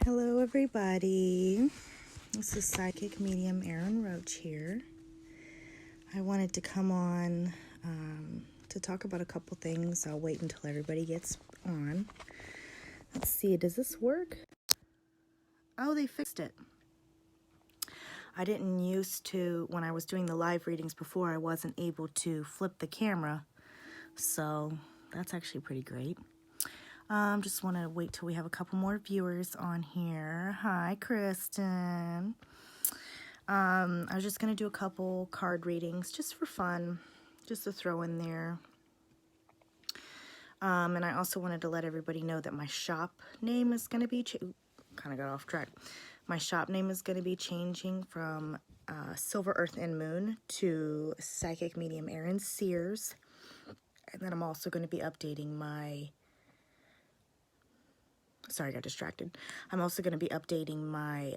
Hello everybody, this is Psychic Medium Erin Roach here. I wanted to come on to talk about a couple things. I'll wait until everybody gets on. Let's see, does this work? Oh, they fixed it. I didn't used to, when I was doing the live readings before, I wasn't able to flip the camera, so that's actually pretty great. Just want to wait till we have a couple more viewers on here. Hi, Kristen. I was just going to do a couple card readings just for fun, just to throw in there. And I also wanted to let everybody know that my shop name is going to be, kind of got off track. My shop name is going to be changing from Silver Earth and Moon to Psychic Medium Erin Sears. And then I'm also going to be updating my... Sorry, I got distracted. I'm also going to be updating my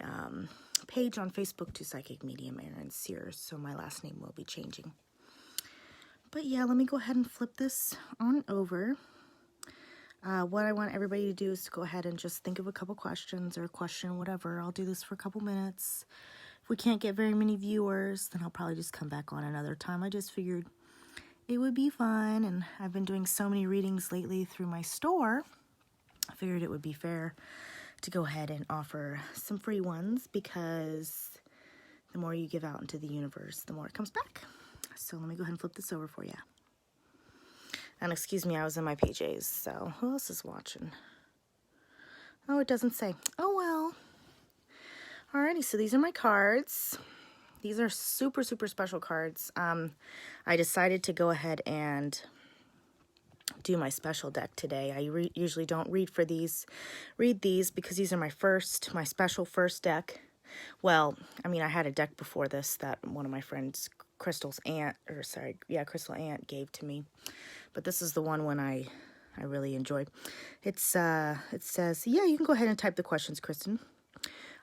page on Facebook to Psychic Medium Erin Sears, so my last name will be changing. But yeah, let me go ahead and flip this on over. What I want everybody to do is to go ahead and just think of a couple questions or a question, whatever. I'll do this for a couple minutes. If we can't get very many viewers, then I'll probably just come back on another time. I just figured it would be fun, and I've been doing so many readings lately through my store. I figured it would be fair to go ahead and offer some free ones, because the more you give out into the universe, the more it comes back. So let me go ahead and flip this over for you. And excuse me, I was in my PJs, so who else is watching? Oh, it doesn't say. Oh, well. Alrighty, so these are my cards. These are super, super special cards. I decided to go ahead and do my special deck today. I usually don't read these because these are my special first deck. Well, I mean, I had a deck before this that one of my friends, Crystal Aunt gave to me. But this is the one when I really enjoyed. It says, yeah, you can go ahead and type the questions, Kristen.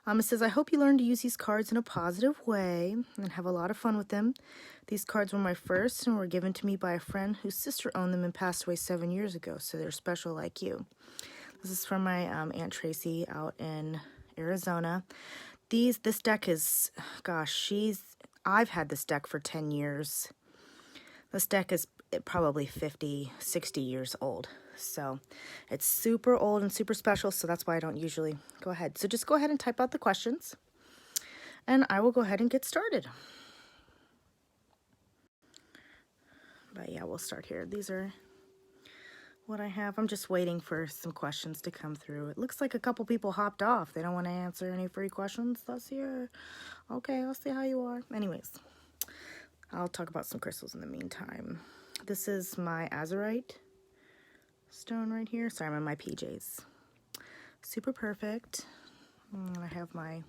It says, I hope you learn to use these cards in a positive way and have a lot of fun with them. These cards were my first and were given to me by a friend whose sister owned them and passed away 7 years ago, so they're special like you. This is from my Aunt Tracy out in Arizona. This deck is, gosh, I've had this deck for 10 years. This deck is probably 50, 60 years old. So it's super old and super special, so that's why I don't usually go ahead. So just go ahead and type out the questions, and I will go ahead and get started. But yeah, we'll start here. These are what I have. I'm just waiting for some questions to come through. It looks like a couple people hopped off. They don't want to answer any free questions this year. Okay, I'll see how you are. Anyways, I'll talk about some crystals in the meantime. This is my azurite stone right here. Sorry, I'm in my PJs. Super perfect. I have my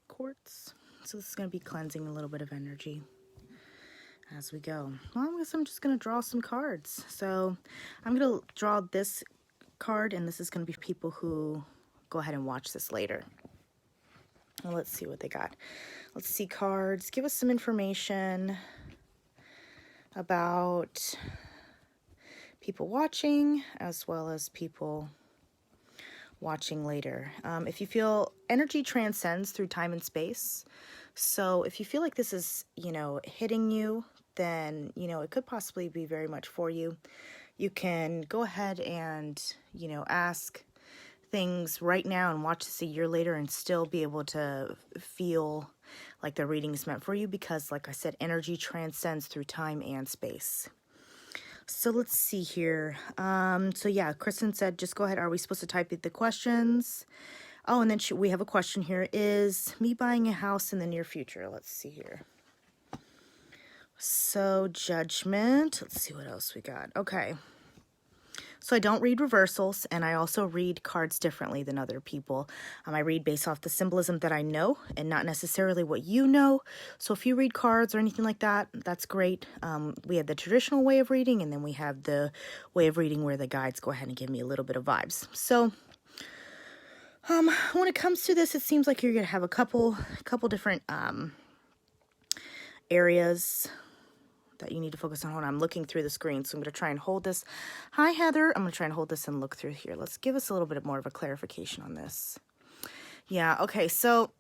quartz. So this is going to be cleansing a little bit of energy as we go. Well, I guess I'm just going to draw some cards. So I'm going to draw this card, and this is going to be people who go ahead and watch this later. Well, let's see what they got. Let's see cards. Give us some information about people watching as well as people watching later. If you feel energy transcends through time and space, so if you feel like this is, hitting you, then, it could possibly be very much for you. You can go ahead and, ask things right now and watch this a year later and still be able to feel like the reading is meant for you, because, like I said, energy transcends through time and space. So let's see here. So yeah, Kristen said, just go ahead. Are we supposed to type the questions? Oh, and then we have a question here. Is me buying a house in the near future? Let's see here. So judgment. Let's see what else we got. Okay. So I don't read reversals, and I also read cards differently than other people. I read based off the symbolism that I know and not necessarily what you know. So if you read cards or anything like that, that's great. We have the traditional way of reading, and then we have the way of reading where the guides go ahead and give me a little bit of vibes. So when it comes to this, it seems like you're going to have a couple different areas that you need to focus on. Hold on, I'm looking through the screen, so I'm going to try and hold this. Hi, Heather. I'm going to try and hold this and look through here. Let's give us a little bit more of a clarification on this. Yeah, okay, so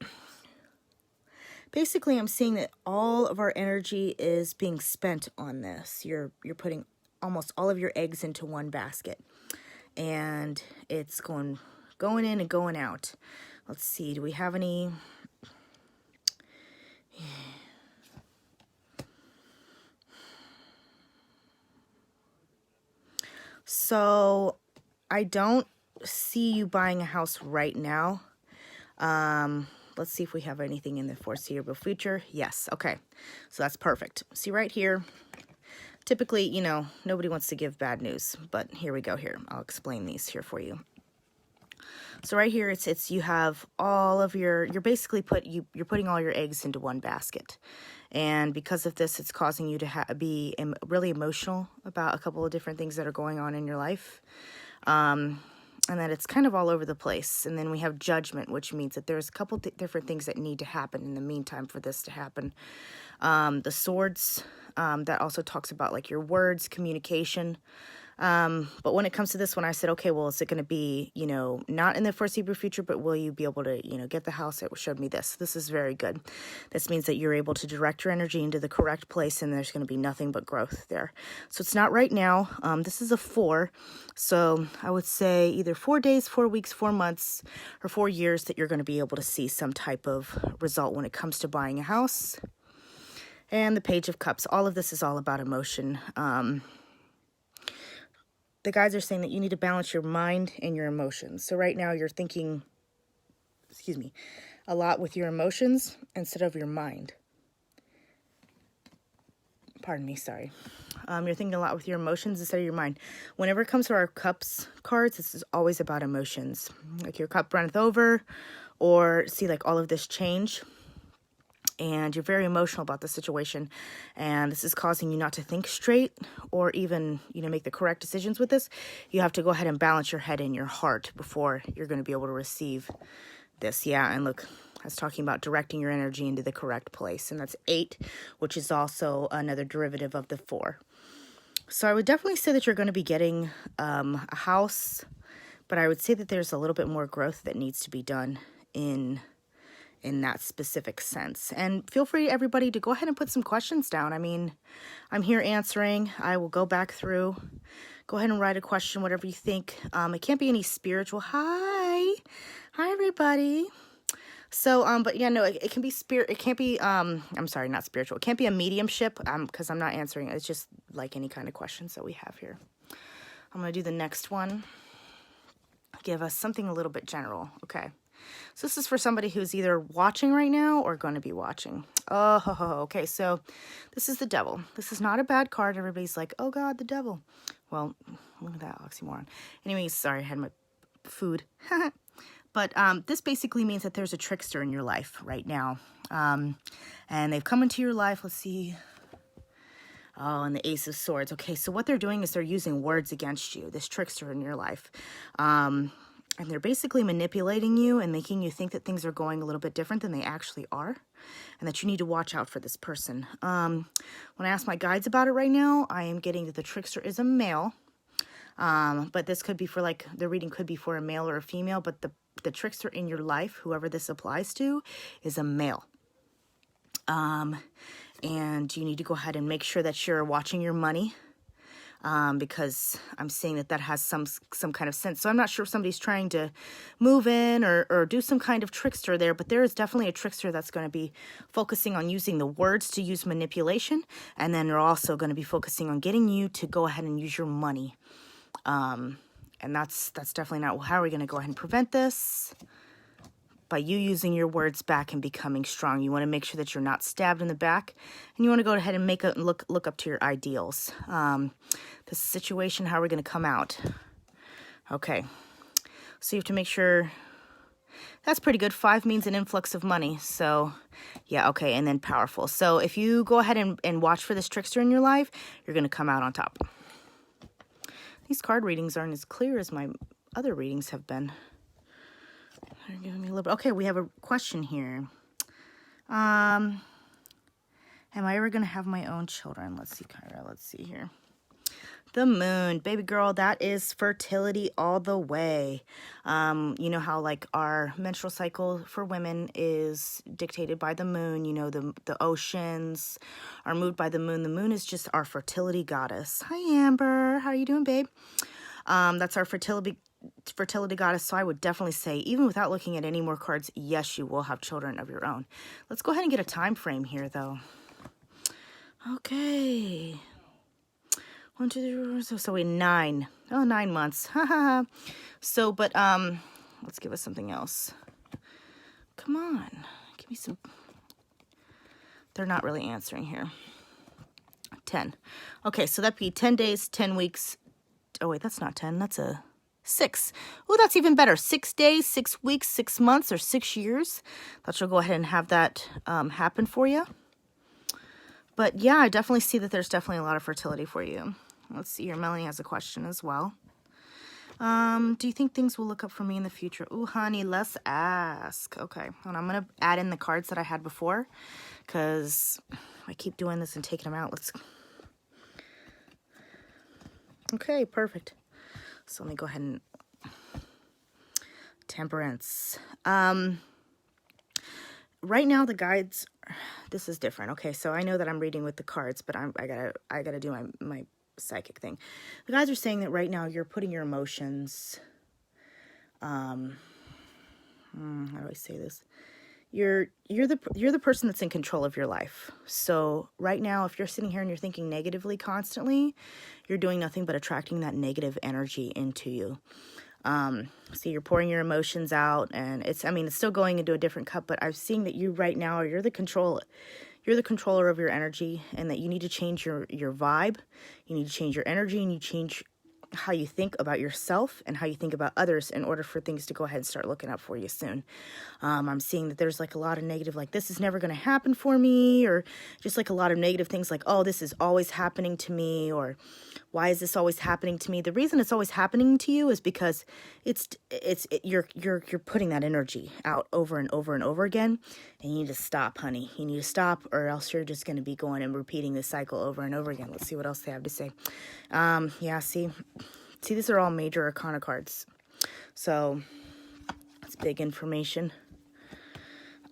basically I'm seeing that all of our energy is being spent on this. You're putting almost all of your eggs into one basket, and it's going in and going out. Let's see, do we have any... So I don't see you buying a house right now. Let's see if we have anything in the foreseeable future. Yes. Okay. So that's perfect. See right here. Typically, you know, nobody wants to give bad news, but here we go here. I'll explain these here for you. So right here, it's you have all of you're basically you're putting all your eggs into one basket. And because of this, it's causing you to be really emotional about a couple of different things that are going on in your life. And that it's kind of all over the place. And then we have judgment, which means that there's a couple different things that need to happen in the meantime for this to happen. The swords, that also talks about like your words, communication. But when it comes to this one, I said, okay, well, is it going to be, you know, not in the foreseeable future, but will you be able to, you know, get the house? It showed me this. This is very good. This means that you're able to direct your energy into the correct place, and there's going to be nothing but growth there. So it's not right now. This is a 4. So I would say either 4 days, 4 weeks, 4 months, or 4 years that you're going to be able to see some type of result when it comes to buying a house. And the Page of Cups. All of this is all about emotion. The guides are saying that you need to balance your mind and your emotions. So right now you're thinking, a lot with your emotions instead of your mind. Pardon me, sorry. You're thinking a lot with your emotions instead of your mind. Whenever it comes to our cups cards, this is always about emotions. Like your cup runneth over, or see like all of this change. And you're very emotional about the situation, and this is causing you not to think straight or even, you know, make the correct decisions with this. You have to go ahead and balance your head and your heart before you're going to be able to receive this. Yeah, and look, I was talking about directing your energy into the correct place, and that's 8, which is also another derivative of the 4. So I would definitely say that you're going to be getting a house, but I would say that there's a little bit more growth that needs to be done in that specific sense. And feel free, everybody, to go ahead and put some questions down. I mean, I'm here answering. I will go back through. Go ahead and write a question, whatever you think. It can't be any spiritual. Hi, everybody. So, but yeah, no, it can be spirit. It can't be, I'm sorry, not spiritual. It can't be a mediumship, because I'm not answering. It's just like any kind of questions that we have here. I'm going to do the next one. Give us something a little bit general. Okay. So this is for somebody who's either watching right now or going to be watching. Oh, okay. So this is the devil. This is not a bad card. Everybody's like, oh God, the devil. Well, look at that oxymoron. Anyways, sorry, I had my food. But this basically means that there's a trickster in your life right now. And they've come into your life. Let's see. Oh, and the Ace of Swords. Okay, so what they're doing is they're using words against you, this trickster in your life. And they're basically manipulating you and making you think that things are going a little bit different than they actually are, and that you need to watch out for this person. When I ask my guides about it right now, I am getting that the trickster is a male. But this could be for, like, the reading could be for a male or a female, but the trickster in your life, whoever this applies to, is a male. And you need to go ahead and make sure that you're watching your money. Because I'm seeing that has some kind of sense. So I'm not sure if somebody's trying to move in or do some kind of trickster there, but there is definitely a trickster that's going to be focusing on using the words to use manipulation, and then they're also going to be focusing on getting you to go ahead and use your money. And that's definitely not, well, how are we going to go ahead and prevent this? By you using your words back and becoming strong. You want to make sure that you're not stabbed in the back, and you want to go ahead and make a look up to your ideals. This situation, how are we going to come out? Okay, so you have to make sure. That's pretty good. 5 means an influx of money. So yeah, okay, and then powerful. So if you go ahead and watch for this trickster in your life, you're going to come out on top. These card readings aren't as clear as my other readings have been. They're giving me a little bit. Okay, we have a question here. Am I ever going to have my own children? Let's see, Kyra. Let's see here. The moon, baby girl, that is fertility all the way. You know how like our menstrual cycle for women is dictated by the moon. You know, the oceans are moved by the moon. The moon is just our fertility goddess. Hi, Amber. How are you doing, babe? That's our fertility goddess. So I would definitely say, even without looking at any more cards, yes, you will have children of your own. Let's go ahead and get a time frame here, though. Okay. 1, 2, 3, so in 9 months. So, but let's give us something else. Come on, give me some. They're not really answering here. 10. Okay, so that'd be 10 days, 10 weeks. Oh wait, that's not 10. That's a 6. Oh, that's even better. 6 days, 6 weeks, 6 months, or 6 years. That should go ahead and have that happen for you. But yeah, I definitely see that there's definitely a lot of fertility for you. Let's see here. Melanie has a question as well. Do you think things will look up for me in the future? Ooh, honey, let's ask. Okay, and I'm going to add in the cards that I had before because I keep doing this and taking them out. Okay, perfect. So let me go ahead and Temperance. Right now the guides, this is different. Okay, so I know that I'm reading with the cards, but I gotta do my psychic thing. The guys are saying that right now you're putting your emotions, how do I say this? You're the person that's in control of your life. So right now, if you're sitting here and you're thinking negatively constantly, you're doing nothing but attracting that negative energy into you. So you're pouring your emotions out, and it's still going into a different cup, but I'm seeing that you right now, you're the controller of your energy, and that you need to change your vibe. You need to change your energy, and you change how you think about yourself and how you think about others in order for things to go ahead and start looking up for you soon. I'm seeing that there's like a lot of negative, like this is never going to happen for me, or just like a lot of negative things like, oh, this is always happening to me, or why is this always happening to me? The reason it's always happening to you is because you're putting that energy out over and over and over again, and you need to stop, honey. You need to stop, or else you're just going to be going and repeating this cycle over and over again. Let's see what else they have to say. Yeah, see, these are all major arcana cards, so that's big information.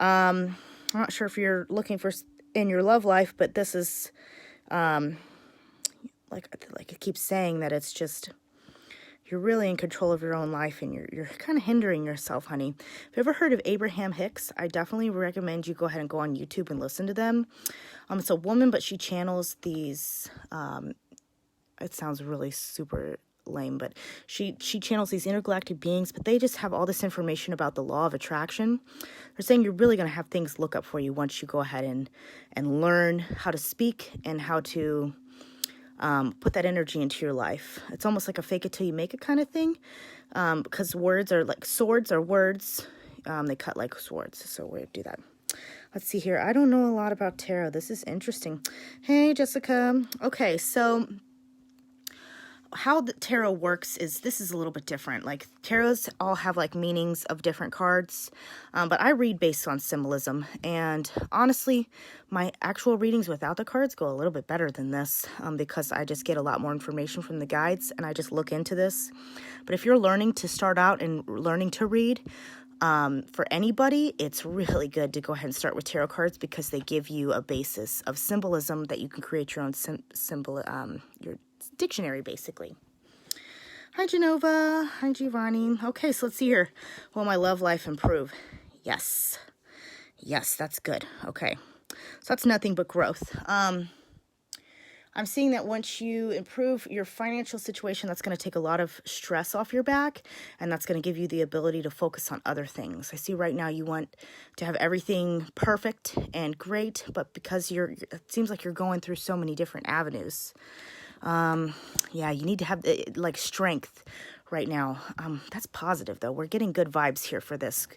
I'm not sure if you're looking for in your love life, but this is like it keeps saying that it's just you're really in control of your own life, and you're kind of hindering yourself, honey. If you've ever heard of Abraham Hicks, I definitely recommend you go ahead and go on YouTube and listen to them. It's a woman, but she channels these, it sounds really super lame, but she channels these intergalactic beings, but they just have all this information about the law of attraction. They're saying you're really going to have things look up for you once you go ahead and learn how to speak and how to put that energy into your life. It's almost like a fake it till you make it kind of thing, because words are like swords are words. They cut like swords, so we'll do that. Let's see here. I don't know a lot about tarot. This is interesting. Hey, Jessica. Okay, so how the tarot works is this is a little bit different. Like tarots all have like meanings of different cards, but I read based on symbolism, and honestly my actual readings without the cards go a little bit better than this, because I just get a lot more information from the guides and I just look into this. But if you're learning to start out and learning to read, for anybody, it's really good to go ahead and start with tarot cards, because they give you a basis of symbolism that you can create your own symbol, your dictionary, basically. Hi, Genova. Hi, Giovanni. Okay, so let's see here. Will my love life improve? Yes. Yes, that's good. Okay. So that's nothing but growth. I'm seeing that once you improve your financial situation, that's going to take a lot of stress off your back, and that's going to give you the ability to focus on other things. I see right now you want to have everything perfect and great, but because it seems like you're going through so many different avenues. Yeah, you need to have like strength right now. That's positive though. We're getting good vibes here for this.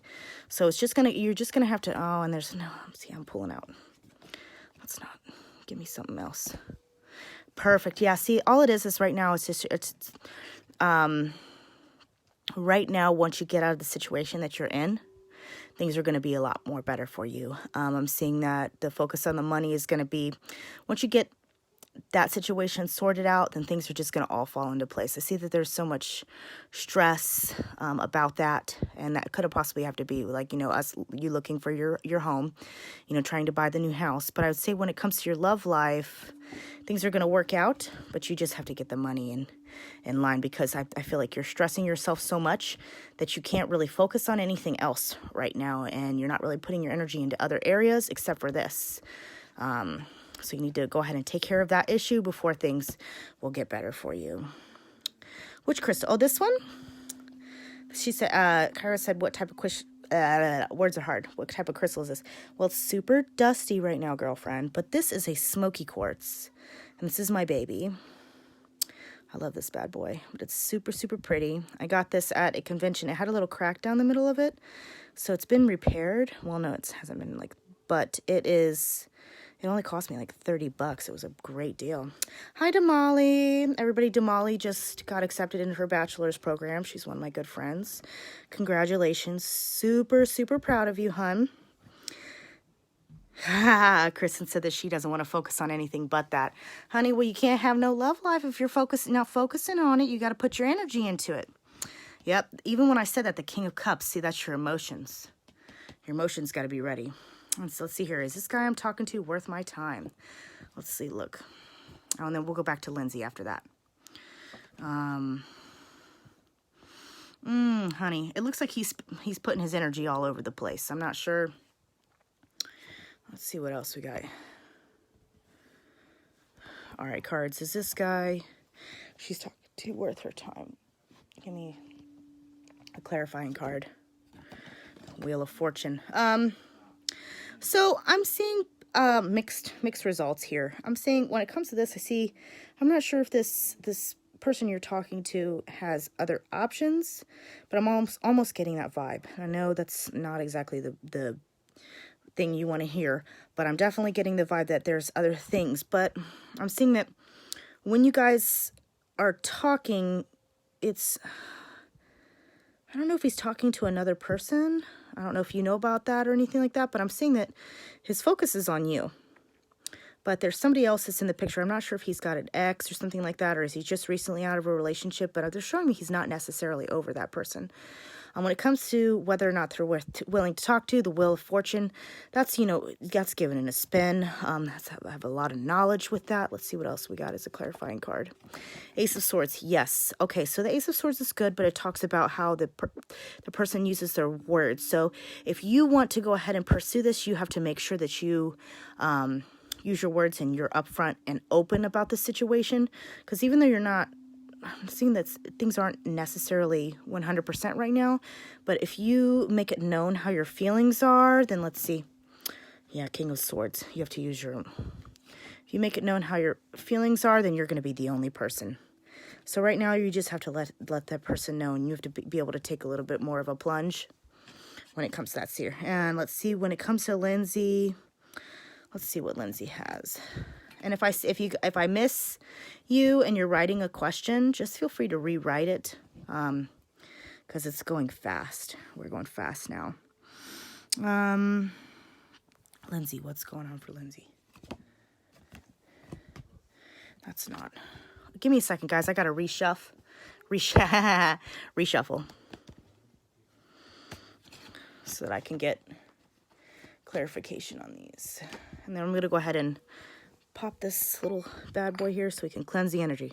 So it's just you're just gonna have to, and there's no, see, I'm pulling out. Let's not, give me something else. Perfect. Yeah, see, all it is right now, right now, once you get out of the situation that you're in, things are going to be a lot more better for you. I'm seeing that the focus on the money is going to be, once you get that situation sorted out, then things are just going to all fall into place. I see that there's so much stress about that, and that could have possibly have to be like, you looking for your home, trying to buy the new house. But I would say when it comes to your love life, things are going to work out, but you just have to get the money in line, because I feel like you're stressing yourself so much that you can't really focus on anything else right now, and you're not really putting your energy into other areas except for this. So you need to go ahead and take care of that issue before things will get better for you. Which crystal? Oh, this one? She said, Kyra said, what type of words are hard. What type of crystal is this? Well, it's super dusty right now, girlfriend, but this is a smoky quartz, and this is my baby. I love this bad boy, but it's super, super pretty. I got this at a convention. It had a little crack down the middle of it, so it's been repaired. Well, no, it hasn't been, but it only cost me like $30. It was a great deal. Hi, Damali. Everybody, Damali just got accepted into her bachelor's program. She's one of my good friends. Congratulations. Super, super proud of you, hun. Kristen said that she doesn't want to focus on anything but that. Honey, well, you can't have no love life if you're not focusing on it. You got to put your energy into it. Yep. Even when I said that, the King of Cups, see, that's your emotions. Your emotions got to be ready. So let's see here. Is this guy I'm talking to worth my time? Let's see. Look. Oh, and then we'll go back to Lindsay after that. Honey, it looks like he's putting his energy all over the place. I'm not sure. Let's see what else we got. All right, cards. Is this guy she's talking to worth her time? Give me a clarifying card. Wheel of Fortune. So I'm seeing mixed results here. I'm saying when it comes to this, I'm not sure if this person you're talking to has other options, but I'm almost getting that vibe. I know that's not exactly the thing you want to hear, but I'm definitely getting the vibe that there's other things. But I'm seeing that when you guys are talking, I don't know if he's talking to another person. I don't know if you know about that or anything like that, but I'm seeing that his focus is on you. But there's somebody else that's in the picture. I'm not sure if he's got an ex or something like that, or is he just recently out of a relationship, but they're showing me he's not necessarily over that person. When it comes to whether or not they're willing to talk to, the Wheel of Fortune, that's given in a spin. I have a lot of knowledge with that. Let's see what else we got as a clarifying card. Ace of Swords, yes. Okay, so the Ace of Swords is good, but it talks about how the person uses their words. So if you want to go ahead and pursue this, you have to make sure that you use your words and you're upfront and open about the situation. Because even though you're not, I'm seeing that things aren't necessarily 100% right now, but if you make it known how your feelings are, then let's see. Yeah, King of Swords. You have to use your own. If you make it known how your feelings are, then you're going to be the only person. So right now, you just have to let that person know, and you have to be able to take a little bit more of a plunge when it comes to that seer. And let's see, when it comes to Lindsay, let's see what Lindsay has. And if I miss you and you're writing a question, just feel free to rewrite it, because it's going fast. We're going fast now. Lindsay, what's going on for Lindsay? That's not. Give me a second, guys. I got to reshuffle. So that I can get clarification on these. And then I'm going to go ahead and pop this little bad boy here so we can cleanse the energy.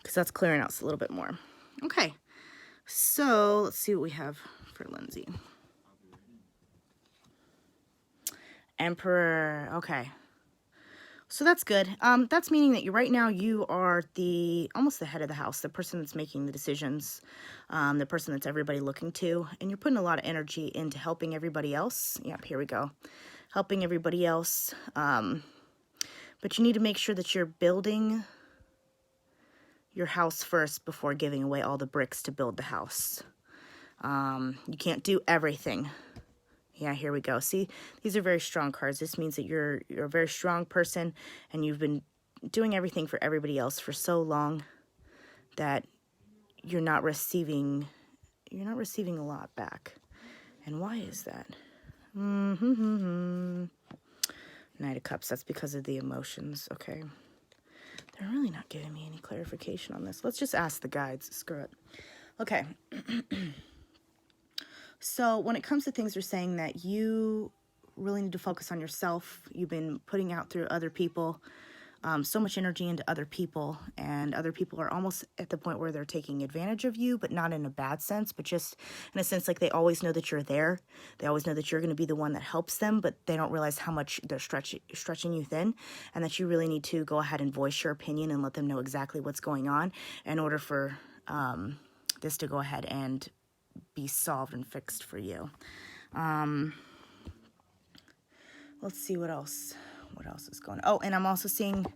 Because that's clearing out a little bit more. Okay. So let's see what we have for Lindsay. Emperor. Okay. So that's good. That's meaning that right now you are almost the head of the house, the person that's making the decisions, the person that's everybody looking to, and you're putting a lot of energy into helping everybody else. Yep, here we go. Helping everybody else. But you need to make sure that you're building your house first before giving away all the bricks to build the house. You can't do everything. Yeah, here we go. See, these are very strong cards. This means that you're a very strong person, and you've been doing everything for everybody else for so long that you're not receiving a lot back. And why is that? Knight of Cups, that's because of the emotions. Okay. They're really not giving me any clarification on this. Let's just ask the guides. Screw it. Okay. So when it comes to things, they're saying that you really need to focus on yourself. You've been putting out through other people, so much energy into other people, and other people are almost at the point where they're taking advantage of you, but not in a bad sense, but just in a sense like they always know that you're there. They always know that you're going to be the one that helps them, but they don't realize how much they're stretching you thin, and that you really need to go ahead and voice your opinion and let them know exactly what's going on in order for this to go ahead and be solved and fixed for you. Let's see what else is going on. Oh, and I'm also seeing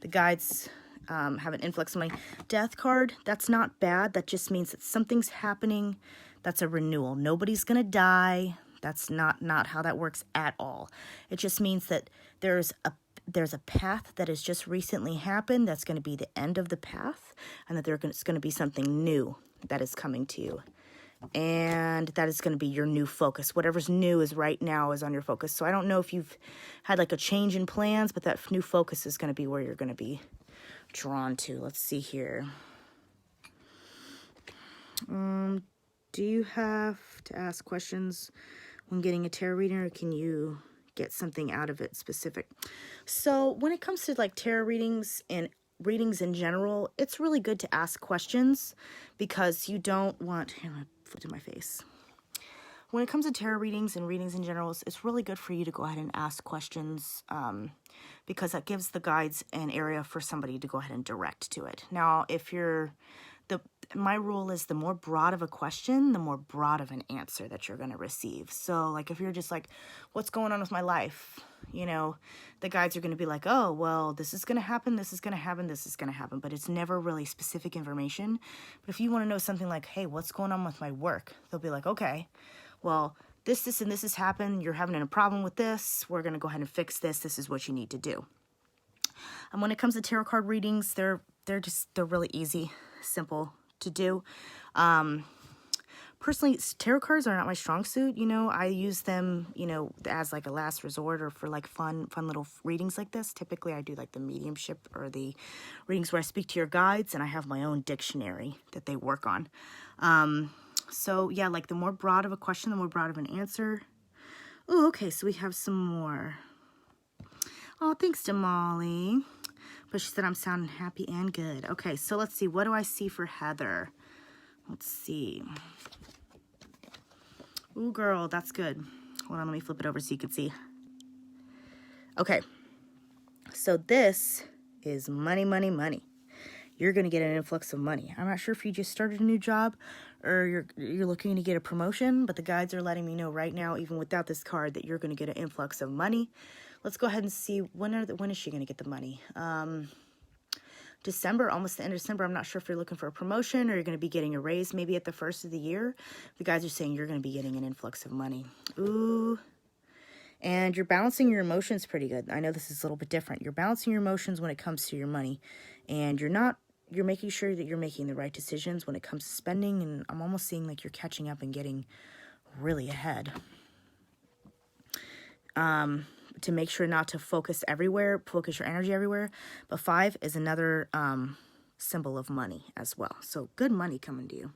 the guides have an influx of money. Death card, that's not bad. That just means that something's happening. That's a renewal. Nobody's gonna die. That's not how that works at all. It just means that there's a path that has just recently happened that's going to be the end of the path, and that it's going to be something new that is coming to you. And that is going to be your new focus. Whatever's new is right now is on your focus. So I don't know if you've had like a change in plans, but that new focus is going to be where you're going to be drawn to. Let's see here. Do you have to ask questions when getting a tarot reading, or can you get something out of it specific? So when it comes to like tarot readings and readings in general, it's really good to ask questions, because you don't want... Here, I'm going to flip to my face. When it comes to tarot readings and readings in general, it's really good for you to go ahead and ask questions, because that gives the guides an area for somebody to go ahead and direct to it. Now, if you're... my rule is the more broad of a question, the more broad of an answer that you're going to receive. So, like, if you're just like, what's going on with my life? You know, the guides are going to be like, oh, well, this is going to happen, this is going to happen, this is going to happen. But it's never really specific information. But if you want to know something like, hey, what's going on with my work? They'll be like, okay, well, this, and this has happened. You're having a problem with this. We're going to go ahead and fix this. This is what you need to do. And when it comes to tarot card readings, they're really easy, simple to do. Personally, tarot cards are not my strong suit. You know, I use them, you know, as like a last resort, or for like fun little readings like this. Typically, I do like the mediumship or the readings where I speak to your guides, and I have my own dictionary that they work on. So yeah, like the more broad of a question, the more broad of an answer. Oh, okay, so we have some more. Oh, thanks to Molly. But she said I'm sounding happy and good. Okay, so let's see. What do I see for Heather? Let's see. Ooh, girl, that's good. Hold on, let me flip it over so you can see. Okay, so this is money, money, money. You're going to get an influx of money. I'm not sure if you just started a new job or you're looking to get a promotion, but the guides are letting me know right now, even without this card, that you're going to get an influx of money. Let's go ahead and see when is she going to get the money? December, almost the end of December. I'm not sure if you're looking for a promotion or you're going to be getting a raise maybe at the first of the year. The guys are saying you're going to be getting an influx of money. Ooh. And you're balancing your emotions pretty good. I know this is a little bit different. You're balancing your emotions when it comes to your money. And you're making sure that you're making the right decisions when it comes to spending. And I'm almost seeing like you're catching up and getting really ahead. To make sure not to focus your energy everywhere. But 5 is another symbol of money as well. So good money coming to you.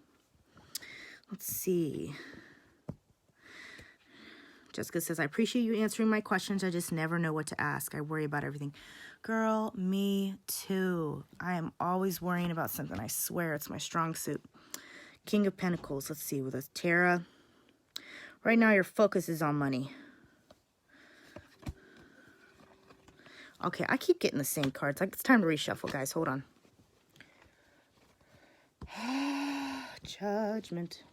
Let's see. Jessica says, I appreciate you answering my questions. I just never know what to ask. I worry about everything. Girl, me too. I am always worrying about something. I swear it's my strong suit. King of Pentacles. Let's see. With a Tara. Right now your focus is on money. Okay, I keep getting the same cards. Like, it's time to reshuffle, guys. Hold on. Judgment.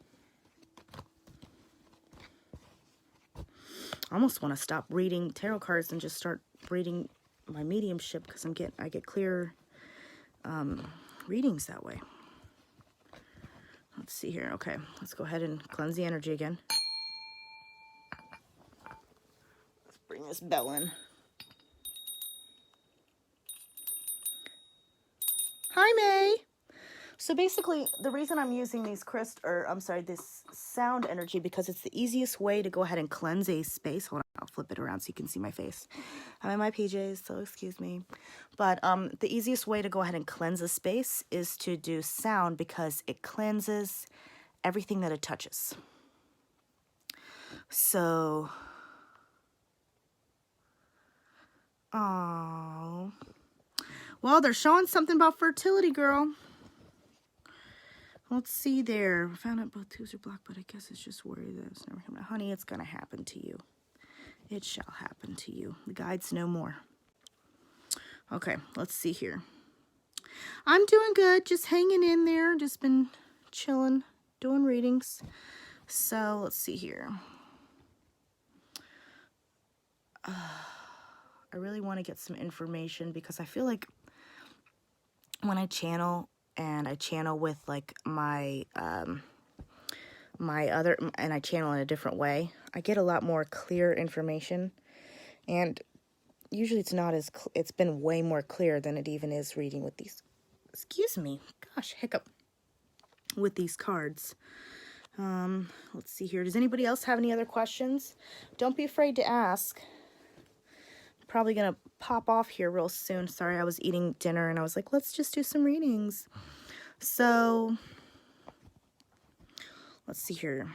I almost want to stop reading tarot cards and just start reading my mediumship, because I get clear readings that way. Let's see here. Okay, let's go ahead and cleanse the energy again. Let's bring this bell in. Hi, May. So basically, the reason I'm using these this sound energy, because it's the easiest way to go ahead and cleanse a space. Hold on, I'll flip it around so you can see my face. I'm in my PJs, so excuse me. But the easiest way to go ahead and cleanse a space is to do sound, because it cleanses everything that it touches. So, oh, well, they're showing something about fertility, girl. Let's see there. Found out both tubes are blocked, but I guess it's just worry that it's never coming. Honey, it's going to happen to you. It shall happen to you. The guides know more. Okay, let's see here. I'm doing good. Just hanging in there. Just been chilling, doing readings. So let's see here. I really want to get some information, because I feel like when I channel, and I channel with like my and I channel in a different way, I get a lot more clear information, and usually it's not as it's been way more clear than it even is reading with these, excuse me, gosh, hiccup, with these cards. Let's see here. Does anybody else have any other questions? Don't be afraid to ask. Probably gonna pop off here real soon. Sorry, I was eating dinner and I was like, let's just do some readings. So let's see here.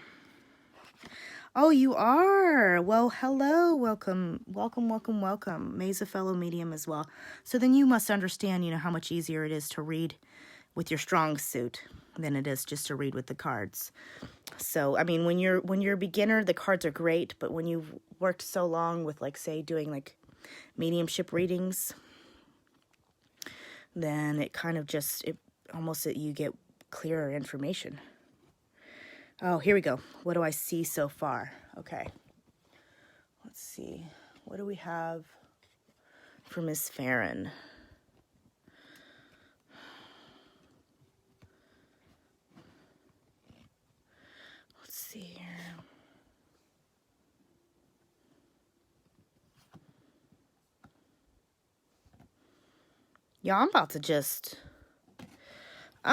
Oh, you are. Well, hello, welcome, welcome, welcome, welcome. May's a fellow medium as well. So then you must understand, how much easier it is to read with your strong suit than it is just to read with the cards. So, I mean, when you're a beginner, the cards are great, but when you've worked so long with, like, say, doing like mediumship readings, then it kind of just, you get clearer information. Oh, here we go. What do I see so far? Okay. Let's see. What do we have for Miss Farron? Let's see here. Yeah, I'm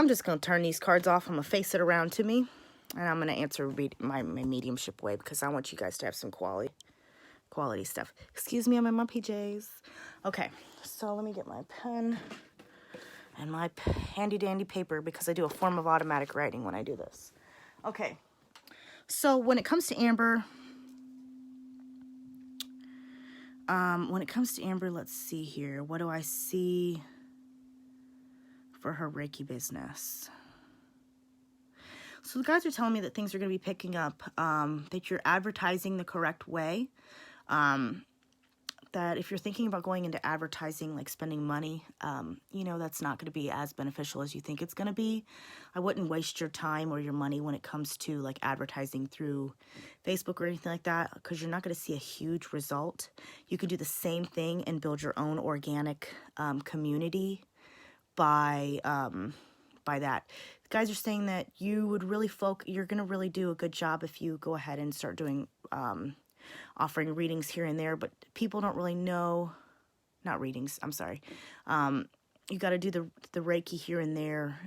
just going to turn these cards off. I'm going to face it around to me. And I'm going to answer my mediumship way, because I want you guys to have some quality stuff. Excuse me, I'm in my PJs. Okay, so let me get my pen and my handy-dandy paper, because I do a form of automatic writing when I do this. Okay, so when it comes to Amber, let's see here. What do I see for her Reiki business? So the guys are telling me that things are going to be picking up, that you're advertising the correct way, that if you're thinking about going into advertising, like spending money, that's not going to be as beneficial as you think it's going to be. I wouldn't waste your time or your money when it comes to like advertising through Facebook or anything like that, because you're not going to see a huge result. You can do the same thing and build your own organic community by that. Guys are saying that you would really you're going to really do a good job if you go ahead and start doing offering readings here and there, but people don't really know, not readings, I'm sorry. You got to do the Reiki here and there.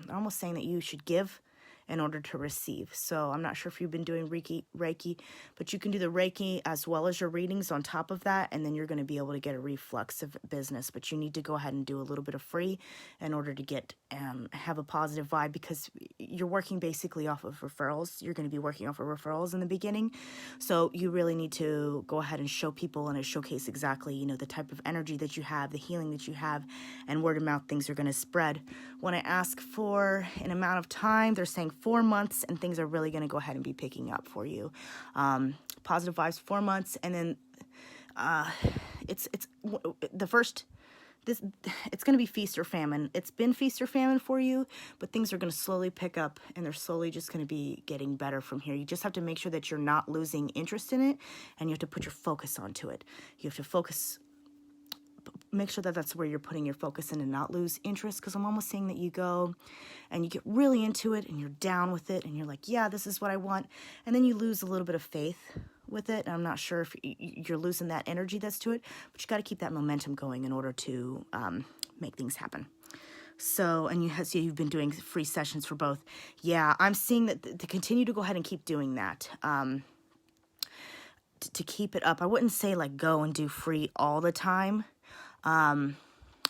They're almost saying that you should give in order to receive. So I'm not sure if you've been doing Reiki, but you can do the Reiki as well as your readings on top of that, and then you're going to be able to get a reflux of business. But you need to go ahead and do a little bit of free in order to get have a positive vibe, because you're working basically off of referrals. You're going to be working off of referrals in the beginning, so you really need to go ahead and show people and showcase exactly the type of energy that you have, the healing that you have, and word of mouth things are going to spread. When I ask for an amount of time, they're saying 4 months, and things are really going to go ahead and be picking up for you. Positive vibes, 4 months, and then it's the first. It's going to be feast or famine. It's been feast or famine for you, but things are going to slowly pick up, and they're slowly just going to be getting better from here. You just have to make sure that you're not losing interest in it, and you have to put your focus onto it. You have to make sure that that's where you're putting your focus in and not lose interest, because I'm almost saying that you go and you get really into it and you're down with it and you're like, yeah, this is what I want, and then you lose a little bit of faith with it. And I'm not sure if you're losing that energy that's to it, but you got to keep that momentum going in order to make things happen. So, and you've been doing free sessions for both. Yeah, I'm seeing that to continue to go ahead and keep doing that. To keep it up. I wouldn't say like go and do free all the time. I'm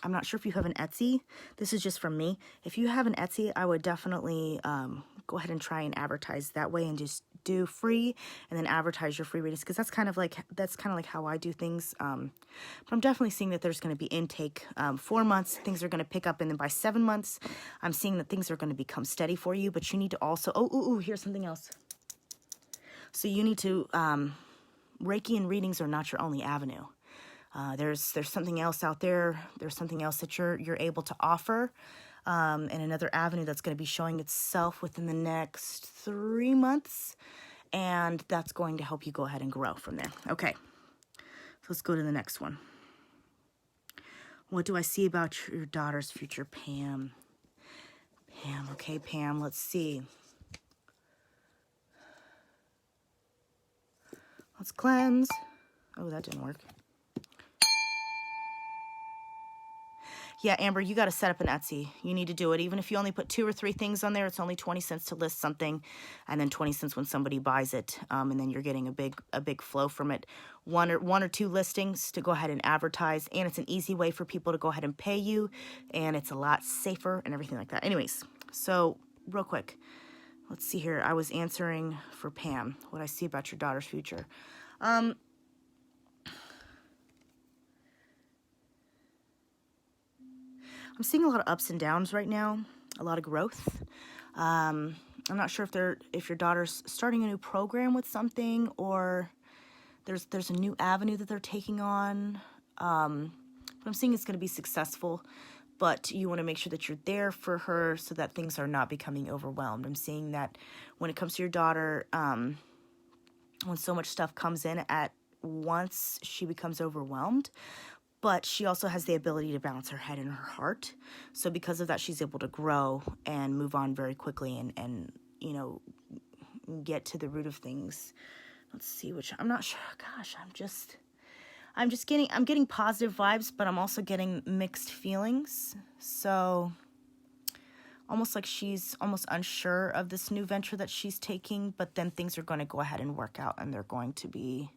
not sure if you have an Etsy. This is just from me. If you have an Etsy, I would definitely go ahead and try and advertise that way and just do free and then advertise your free readings, because that's kind of like how I do things. But I'm definitely seeing that there's going to be intake. 4 months, things are going to pick up, and then by 7 months, I'm seeing that things are going to become steady for you. But you need to also here's something else. So you need to Reiki and readings are not your only avenue. There's something else out there. There's something else that you're able to offer, and another avenue that's going to be showing itself within the next 3 months, and that's going to help you go ahead and grow from there. Okay, so let's go to the next one. What do I see about your daughter's future, Pam? Pam, okay, Pam, let's see. Let's cleanse. Oh, that didn't work. Yeah, Amber, you got to set up an Etsy. You need to do it. Even if you only put 2 or 3 things on there, it's only 20 cents to list something, and then 20 cents when somebody buys it, and then you're getting a big flow from it. One or two listings to go ahead and advertise, and it's an easy way for people to go ahead and pay you, and it's a lot safer and everything like that. Anyways, so real quick, let's see here. I was answering for Pam, what I see about your daughter's future. I'm seeing a lot of ups and downs right now, a lot of growth. I'm not sure if your daughter's starting a new program with something, or there's a new avenue that they're taking on. But I'm seeing it's going to be successful, but you want to make sure that you're there for her so that things are not becoming overwhelmed. I'm seeing that when it comes to your daughter, when so much stuff comes in at once, she becomes overwhelmed. But she also has the ability to balance her head and her heart. So because of that, she's able to grow and move on very quickly and get to the root of things. Let's see I'm not sure. Gosh, I'm getting positive vibes, but I'm also getting mixed feelings. So almost like she's almost unsure of this new venture that she's taking, but then things are going to go ahead and work out, and they're going to be,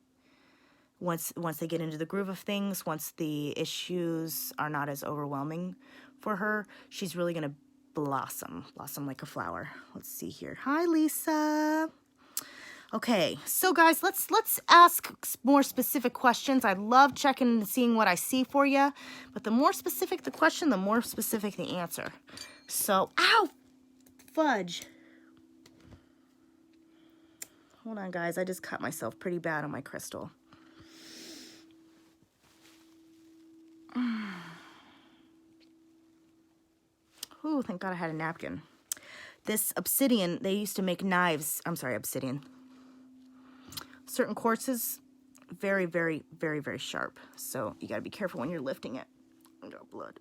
once they get into the groove of things, once the issues are not as overwhelming for her, she's really going to blossom like a flower. Let's see here. Hi, Lisa. Okay, so guys, let's ask more specific questions. I love checking and seeing what I see for you, but the more specific the question, the more specific the answer. So, ow, fudge. Hold on, guys. I just cut myself pretty bad on my crystal. Ooh, thank God I had a napkin. This obsidian, they used to make knives. I'm sorry, obsidian. Certain quartzes, very, very, very, very sharp. So you got to be careful when you're lifting it. I got blood.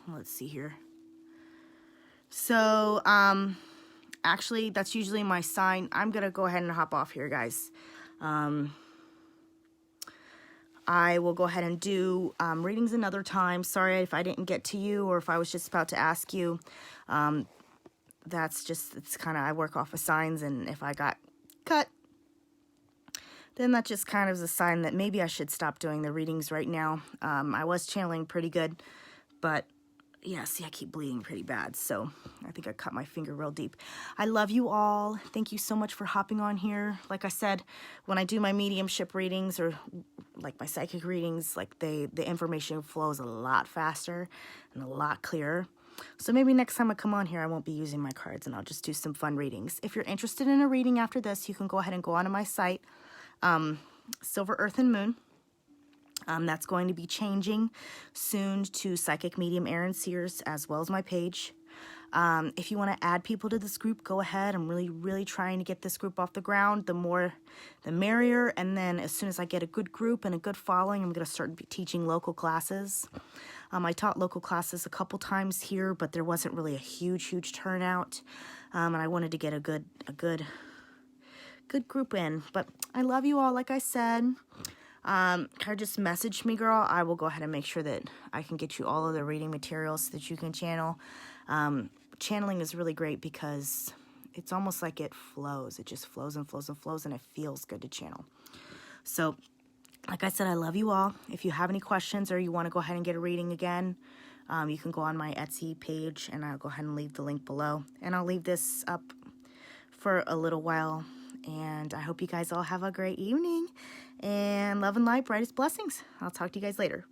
Let's see here. So, actually, that's usually my sign. I'm going to go ahead and hop off here, guys. I will go ahead and do readings another time. Sorry if I didn't get to you or if I was just about to ask you. It's kind of, I work off of signs, and if I got cut, then that just kind of is a sign that maybe I should stop doing the readings right now. I was channeling pretty good, but yeah, see, I keep bleeding pretty bad, so I think I cut my finger real deep. I love you all. Thank you so much for hopping on here. Like I said, when I do my mediumship readings or like my psychic readings, like the information flows a lot faster and a lot clearer. So maybe next time I come on here, I won't be using my cards and I'll just do some fun readings. If you're interested in a reading after this, you can go ahead and go onto my site, Silver Earth and Moon. That's going to be changing soon to Psychic Medium Erin Sears, as well as my page. If you want to add people to this group, go ahead. I'm really, really trying to get this group off the ground. The more, the merrier. And then as soon as I get a good group and a good following, I'm going to start teaching local classes. I taught local classes a couple times here, but there wasn't really a huge turnout. And I wanted to get a good group in. But I love you all, like I said. kind of just message me, girl. I will go ahead and make sure that I can get you all of the reading materials that you can channel. Channeling is really great because it's almost like it flows. It just flows and flows and flows, and it feels good to channel. So, like I said, I love you all. If you have any questions or you want to go ahead and get a reading again, you can go on my Etsy page, and I'll go ahead and leave the link below. And I'll leave this up for a little while. And I hope you guys all have a great evening. And love and light, brightest blessings. I'll talk to you guys later.